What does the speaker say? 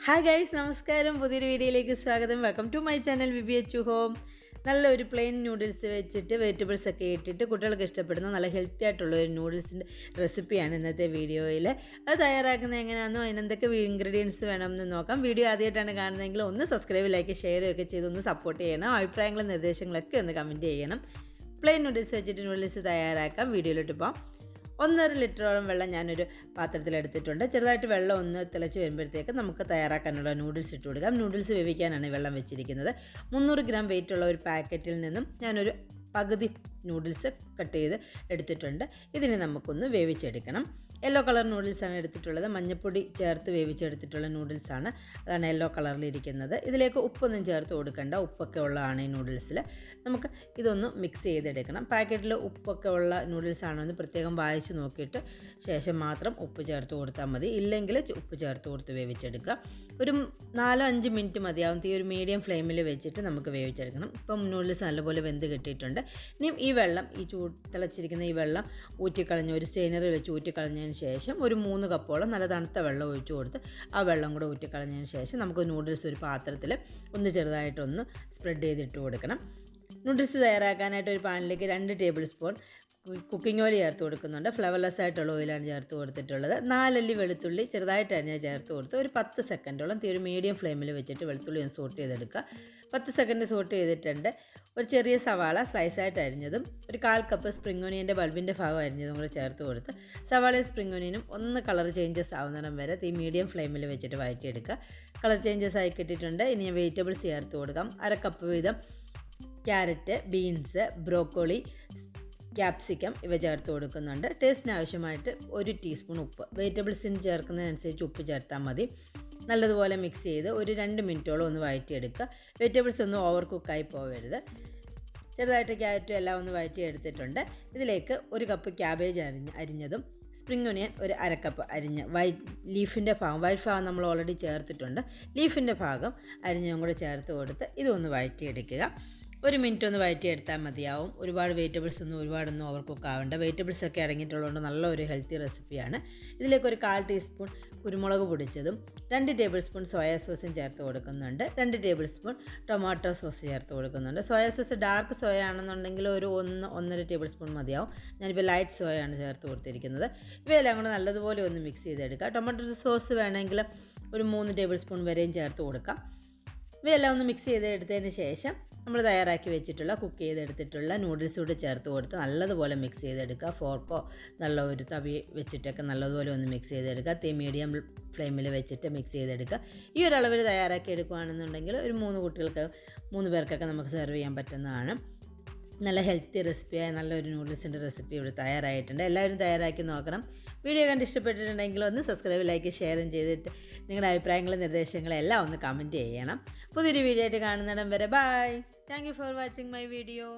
Hi guys, നമസ്കാരം. പുതിയൊരു വീഡിയോയിലേക്ക് സ്വാഗതം. Welcome to my channel VB Achu home. നല്ലൊരു പ്ലെയിൻ നൂഡിൽസ് വെച്ചിട്ട് വെജിറ്റബിൾസ് ഒക്കെ ഇട്ടിട്ട് കുട്ടികൾക്ക് ഇഷ്ടപ്പെടുന്ന നല്ല ഹെൽത്തി ആയിട്ടുള്ള ഒരു നൂഡിൽസിൻ്റെ റെസിപ്പിയാണ് ഇന്നത്തെ വീഡിയോയിൽ. അത് തയ്യാറാക്കുന്നത് എങ്ങനെയാണെന്നോ അതിനെന്തൊക്കെ ഇൻഗ്രീഡിയൻസ് വേണമെന്ന് നോക്കാം. വീഡിയോ ആദ്യമായിട്ടാണ് കാണുന്നതെങ്കിൽ ഒന്ന് സബ്സ്ക്രൈബ്, ലൈക്ക്, ഷെയർ ഒക്കെ ചെയ്ത് ഒന്ന് സപ്പോർട്ട് ചെയ്യണം. അഭിപ്രായങ്ങളും നിർദ്ദേശങ്ങളൊക്കെ ഒന്ന് കമൻറ്റ് ചെയ്യണം. പ്ലെയിൻ നൂഡിൽസ് വെച്ചിട്ട് നൂഡിൽസ് തയ്യാറാക്കാം. വീഡിയോയിലോട്ട് പോകാം. 1.5 ലിറ്ററോളം വെള്ളം ഞാനൊരു പാത്രത്തിലെടുത്തിട്ടുണ്ട്. ചെറുതായിട്ട് വെള്ളം ഒന്ന് തിളച്ച് വരുമ്പോഴത്തേക്ക് നമുക്ക് തയ്യാറാക്കാനുള്ള നൂഡിൽസ് ഇട്ട് കൊടുക്കാം. നൂഡിൽസ് വേവിക്കാനാണ് വെള്ളം വെച്ചിരിക്കുന്നത്. 300 ഗ്രാം വെയിറ്റുള്ള ഒരു പാക്കറ്റിൽ നിന്നും ഞാനൊരു പകുതി നൂഡിൽസ് കട്ട് ചെയ്ത് എടുത്തിട്ടുണ്ട്. ഇതിനെ നമുക്കൊന്ന് വേവിച്ചെടുക്കണം. യെല്ലോ കളർ നൂഡിൽസാണ് എടുത്തിട്ടുള്ളത്. മഞ്ഞൾപ്പൊടി ചേർത്ത് വേവിച്ചെടുത്തിട്ടുള്ള നൂഡിൽസാണ്. അതാണ് യെല്ലോ കളറിലിരിക്കുന്നത്. ഇതിലേക്ക് ഉപ്പൊന്നും ചേർത്ത് കൊടുക്കണ്ട. ഉപ്പൊക്കെ ഉള്ളതാണ് ഈ നൂഡിൽസിൽ. നമുക്ക് ഇതൊന്ന് മിക്സ് ചെയ്തെടുക്കണം. പാക്കറ്റിൽ ഉപ്പൊക്കെ ഉള്ള നൂഡിൽസാണോ എന്ന് പ്രത്യേകം വായിച്ച് നോക്കിയിട്ട് ശേഷം മാത്രം ഉപ്പ് ചേർത്ത് കൊടുത്താൽ മതി. ഇല്ലെങ്കിൽ ഉപ്പ് ചേർത്ത് കൊടുത്ത് വേവിച്ചെടുക്കുക. ഒരു 4-5 മിനിറ്റ് മതിയാവും. തീ ഒരു മീഡിയം ഫ്ലെയിമിൽ വെച്ചിട്ട് നമുക്ക് വേവിച്ചെടുക്കണം. ഇപ്പം നൂഡിൽസ് നല്ലപോലെ വെന്ത് കിട്ടിയിട്ടുണ്ട്. ഇനിയും ഈ വെള്ളം, ഈ തിളച്ചിരിക്കുന്ന ഈ വെള്ളം ഊറ്റിക്കളഞ്ഞ് ഒരു സ്റ്റെയിനറിൽ വെച്ച് ഊറ്റിക്കളഞ്ഞതിന് ശേഷം ഒരു 3 കപ്പോളം നല്ല തണുത്ത വെള്ളം ഒഴിച്ചു കൊടുത്ത് ആ വെള്ളം കൂടെ ഊറ്റിക്കളഞ്ഞതിന് ശേഷം നമുക്ക് നൂഡിൽസ് ഒരു പാത്രത്തിൽ ഒന്ന് ചെറുതായിട്ടൊന്ന് സ്പ്രെഡ് ചെയ്തിട്ട് കൊടുക്കണം. നൂഡിൽസ് തയ്യാറാക്കാനായിട്ട് ഒരു പാനിലേക്ക് 2 ടേബിൾ സ്പൂൺ കുക്കിംഗ് ഓയിൽ ചേർത്ത് കൊടുക്കുന്നുണ്ട്. ഫ്ലവർലെസ് ആയിട്ടുള്ള ഓയിലാണ് ചേർത്ത് കൊടുത്തിട്ടുള്ളത്. 4 അല്ലി വെളുത്തുള്ളി ചെറുതായിട്ട് അരിഞ്ഞ് ചേർത്ത് കൊടുത്ത് ഒരു 10 സെക്കൻഡോളം ഒരു മീഡിയം ഫ്ലെയിമിൽ വെച്ചിട്ട് വെളുത്തുള്ളി ഒന്ന് സോട്ട് ചെയ്തെടുക്കുക. 10 സെക്കൻഡ് സോട്ട് ചെയ്തിട്ടുണ്ട്. ഒരു ചെറിയ സവാള സ്ലൈസായിട്ട് അരിഞ്ഞതും ഒരു 1/4 കപ്പ് സ്പ്രിംഗ് ഒനിയൻ്റെ ബൾബിൻ്റെ ഭാഗം അരിഞ്ഞതും കൂടെ ചേർത്ത് കൊടുത്ത് സവാളയും സ്പ്രിംഗ് ഒനിയനും ഒന്ന് കളർ ചേഞ്ചസ് ആവുന്നിടം വരെ ഈ മീഡിയം ഫ്ലെയിമിൽ വെച്ചിട്ട് വഴറ്റിയെടുക്കുക. കളർ ചേഞ്ചസ് ആയി കിട്ടിയിട്ടുണ്ട്. ഇനി ഞാൻ വെജിറ്റബിൾസ് ചേർത്ത് കൊടുക്കാം. 1/2 കപ്പ് വീതം ക്യാരറ്റ്, ബീൻസ്, ബ്രോക്കോളി, ക്യാപ്സിക്കം ഇവ ചേർത്ത് കൊടുക്കുന്നുണ്ട്. ടേസ്റ്റിന് ആവശ്യമായിട്ട് 1 ടീസ്പൂൺ ഉപ്പ്. വെജിറ്റബിൾസിന് ചേർക്കുന്നതിനനുസരിച്ച് ഉപ്പ് ചേർത്താൽ മതി. നല്ലതുപോലെ മിക്സ് ചെയ്ത് ഒരു 2 മിനിറ്റോളം ഒന്ന് വഴറ്റിയെടുക്കുക. വെജിറ്റബിൾസ് ഒന്നും ഓവർ കുക്കായി പോകരുത്. ചെറുതായിട്ട് ക്യാരറ്റും എല്ലാം ഒന്ന് വഴറ്റിയെടുത്തിട്ടുണ്ട്. ഇതിലേക്ക് 1 കപ്പ് ക്യാബേജ് അരിഞ്ഞതും സ്പ്രിംഗ് ഒനിയൻ ഒരു 1/2 കപ്പ് അരിഞ്ഞ് വൈറ്റ് ഭാഗം നമ്മൾ ഓൾറെഡി ചേർത്തിട്ടുണ്ട്. ലീഫിൻ്റെ ഭാഗം അരിഞ്ഞതും കൂടെ ചേർത്ത് കൊടുത്ത് ഇതൊന്ന് വഴറ്റിയെടുക്കുക. 1 മിനിറ്റ് ഒന്ന് വഴറ്റിയെടുത്താൽ മതിയാവും. ഒരുപാട് ഒരുപാടൊന്നും ഓവർ കുക്ക് ആവേണ്ട. വെജിറ്റബിൾസൊക്കെ ഇറങ്ങിയിട്ടുള്ളതുകൊണ്ട് നല്ലൊരു ഹെൽത്തി റെസിപ്പിയാണ്. ഇതിലേക്ക് ഒരു 1/4 ടീസ്പൂൺ കുരുമുളക് പൊടിച്ചതും 2 ടേബിൾ സ്പൂൺ സോയാ സോസും ചേർത്ത് കൊടുക്കുന്നുണ്ട്. 2 ടേബിൾ സ്പൂൺ ടൊമാറ്റോ സോസ് ചേർത്ത് കൊടുക്കുന്നുണ്ട്. സോയാ സോസ് ഡാർക്ക് സോയ ആണെന്നുണ്ടെങ്കിൽ ഒരു 1-1.5 ടേബിൾ സ്പൂൺ മതിയാവും. ഞാനിപ്പോൾ ലൈറ്റ് സോയാണ് ചേർത്ത് കൊടുത്തിരിക്കുന്നത്. ഇവയെല്ലാം കൂടെ നല്ലതുപോലെ ഒന്ന് മിക്സ് ചെയ്തെടുക്കുക. ടൊമാറ്റോ സോസ് വേണമെങ്കിൽ ഒരു 3 ടേബിൾ സ്പൂൺ വരെയും ചേർത്ത് കൊടുക്കാം. ഇവയെല്ലാം ഒന്ന് മിക്സ് ചെയ്തെടുത്തതിന് ശേഷം നമ്മൾ തയ്യാറാക്കി വെച്ചിട്ടുള്ള കുക്ക് ചെയ്തെടുത്തിട്ടുള്ള നൂഡിൽസ് കൂടെ ചേർത്ത് കൊടുത്ത് നല്ലതുപോലെ മിക്സ് ചെയ്തെടുക്കുക. ഫോർക്കോ നല്ല ഒരു തവി വെച്ചിട്ടൊക്കെ നല്ലതുപോലെ ഒന്ന് മിക്സ് ചെയ്തെടുക്കുക. തീ മീഡിയം ഫ്ലെയിമിൽ വെച്ചിട്ട് മിക്സ് ചെയ്തെടുക്കുക. ഈ ഒരു അളവിൽ തയ്യാറാക്കി എടുക്കുകയാണെന്നുണ്ടെങ്കിൽ ഒരു 3 പേർക്കൊക്കെ നമുക്ക് സെർവ് ചെയ്യാൻ പറ്റുന്നതാണ്. നല്ല ഹെൽത്തി റെസിപ്പിയായ നല്ലൊരു നൂഡിൽസിൻ്റെ റെസിപ്പി ഇവിടെ തയ്യാറായിട്ടുണ്ട്. എല്ലാവരും തയ്യാറാക്കി നോക്കണം. വീഡിയോ കണ്ട് ഇഷ്ടപ്പെട്ടിട്ടുണ്ടെങ്കിൽ ഒന്ന് സബ്സ്ക്രൈബ്, ലൈക്ക്, ഷെയറും ചെയ്തിട്ട് നിങ്ങളുടെ അഭിപ്രായങ്ങളും നിർദ്ദേശങ്ങളും എല്ലാം ഒന്ന് കമൻറ്റ് ചെയ്യണം. പുതിയൊരു വീഡിയോ ആയിട്ട് കാണുന്നിടം വരെ bye. Thank you for watching my video.